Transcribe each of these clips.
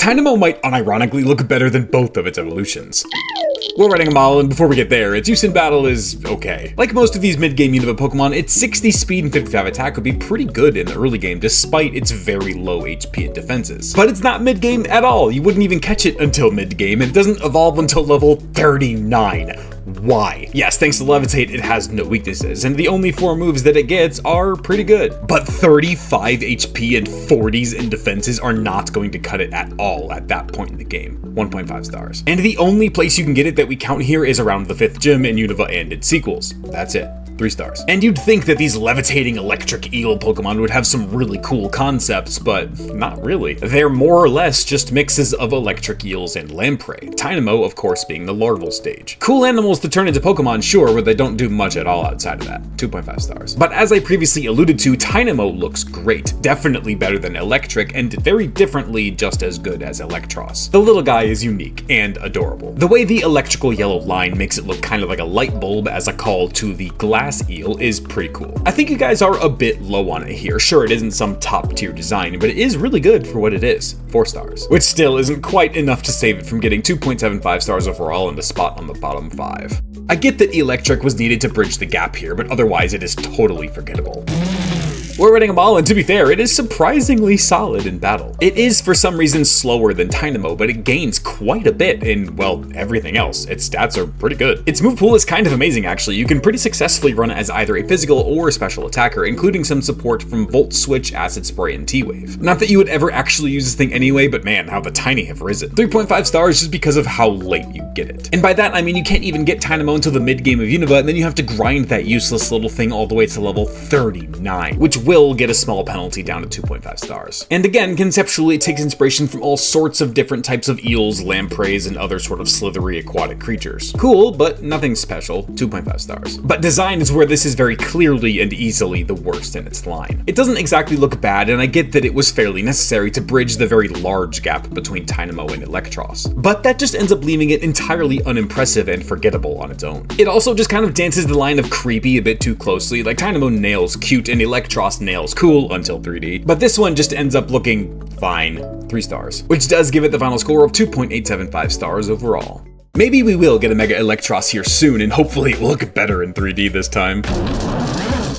Tynamo might unironically look better than both of its evolutions. We're running a model, and before we get there, its use in battle is okay. Like most of these mid-game Unova Pokemon, its 60 speed and 55 attack would be pretty good in the early game despite its very low HP and defenses. But it's not mid-game at all. You wouldn't even catch it until mid-game, and it doesn't evolve until level 39. Why? Yes, thanks to Levitate, it has no weaknesses, and the only 4 moves that it gets are pretty good. But 35 HP and 40s in defenses are not going to cut it at all at that point in the game. 1.5 stars. And the only place you can get it that we count here is around the 5th gym in Unova and its sequels. That's it. 3 stars. And you'd think that these levitating electric eel Pokemon would have some really cool concepts, but not really. They're more or less just mixes of electric eels and lamprey. Tynamo, of course, being the larval stage. Cool animals to turn into Pokemon, sure, but they don't do much at all outside of that. 2.5 stars. But as I previously alluded to, Tynamo looks great. Definitely better than Eelektrik, and very differently just as good as Eelektross. The little guy is unique and adorable. The way the electrical yellow line makes it look kind of like a light bulb as a call to the glass eel is pretty cool. I think you guys are a bit low on it here. Sure, it isn't some top tier design, but it is really good for what it is. 4 stars. Which still isn't quite enough to save it from getting 2.75 stars overall and a spot on the bottom 5. I get that Eelektrik was needed to bridge the gap here, but otherwise it is totally forgettable. We're running a model, and to be fair, it is surprisingly solid in battle. It is for some reason slower than Tynamo, but it gains quite a bit in, well, everything else. Its stats are pretty good. Its move pool is kind of amazing actually. You can pretty successfully run it as either a physical or a special attacker, including some support from Volt Switch, Acid Spray, and T-Wave. Not that you would ever actually use this thing anyway, but man, how the tiny have risen. 3.5 stars just because of how late you get it. And by that I mean you can't even get Tynamo until the mid-game of Unova, and then you have to grind that useless little thing all the way to level 39, which will get a small penalty down to 2.5 stars. And again, conceptually it takes inspiration from all sorts of different types of eels, lampreys, and other sort of slithery aquatic creatures. Cool, but nothing special. 2.5 stars. But design is where this is very clearly and easily the worst in its line. It doesn't exactly look bad, and I get that it was fairly necessary to bridge the very large gap between Tynamo and Eelektross, but that just ends up leaving it entirely unimpressive and forgettable on its own. It also just kind of dances the line of creepy a bit too closely. Like Tynamo nails cute and Eelektross nails cool until 3D, but this one just ends up looking fine. 3 stars, which does give it the final score of 2.875 stars overall. Maybe we will get a Mega Eelektross here soon, and hopefully it will look better in 3D this time.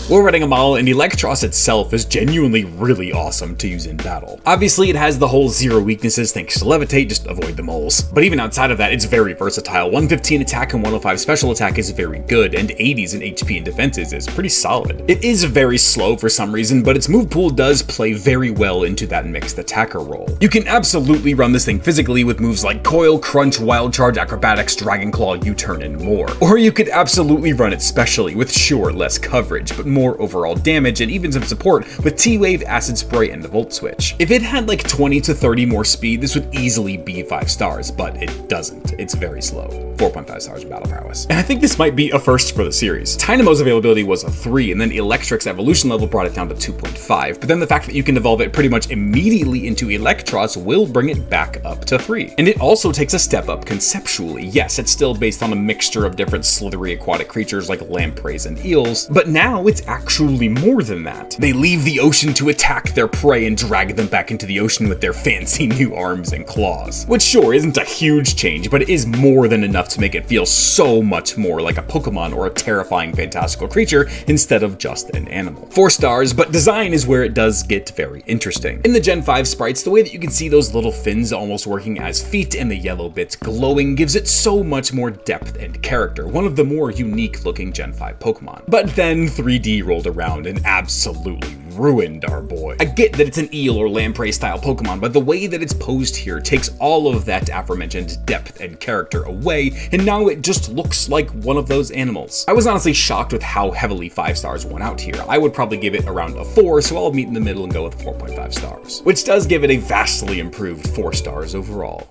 We're running a model, and Eelektross itself is genuinely really awesome to use in battle. Obviously, it has the whole 0 weaknesses thanks to Levitate, just avoid the moles. But even outside of that, it's very versatile. 115 attack and 105 special attack is very good, and 80s in HP and defenses is pretty solid. It is very slow for some reason, but its move pool does play very well into that mixed attacker role. You can absolutely run this thing physically with moves like Coil, Crunch, Wild Charge, Acrobatics, Dragon Claw, U-Turn, and more. Or you could absolutely run it specially with sure less coverage, but more overall damage and even some support with T-Wave, Acid Spray, and the Volt Switch. If it had like 20 to 30 more speed, this would easily be 5 stars, but it doesn't. It's very slow. 4.5 stars in battle prowess. And I think this might be a first for the series. Tynamo's availability was a 3, and then Eelektrik's evolution level brought it down to 2.5, but then the fact that you can evolve it pretty much immediately into Eelektross will bring it back up to 3. And it also takes a step up conceptually. Yes, it's still based on a mixture of different slithery aquatic creatures like lampreys and eels, but now it's actually more than that. They leave the ocean to attack their prey and drag them back into the ocean with their fancy new arms and claws. Which sure isn't a huge change, but it is more than enough to make it feel so much more like a Pokemon or a terrifying fantastical creature instead of just an animal. 4 stars, but design is where it does get very interesting. In the Gen 5 sprites, the way that you can see those little fins almost working as feet and the yellow bits glowing gives it so much more depth and character, one of the more unique looking Gen 5 Pokemon. But then 3D rolled around and absolutely ruined our boy. I get that it's an eel or lamprey style Pokemon, but the way that it's posed here takes all of that aforementioned depth and character away, and now it just looks like one of those animals. I was honestly shocked with how heavily 5 stars went out here. I would probably give it around a 4, so I'll meet in the middle and go with 4.5 stars, which does give it a vastly improved 4 stars overall.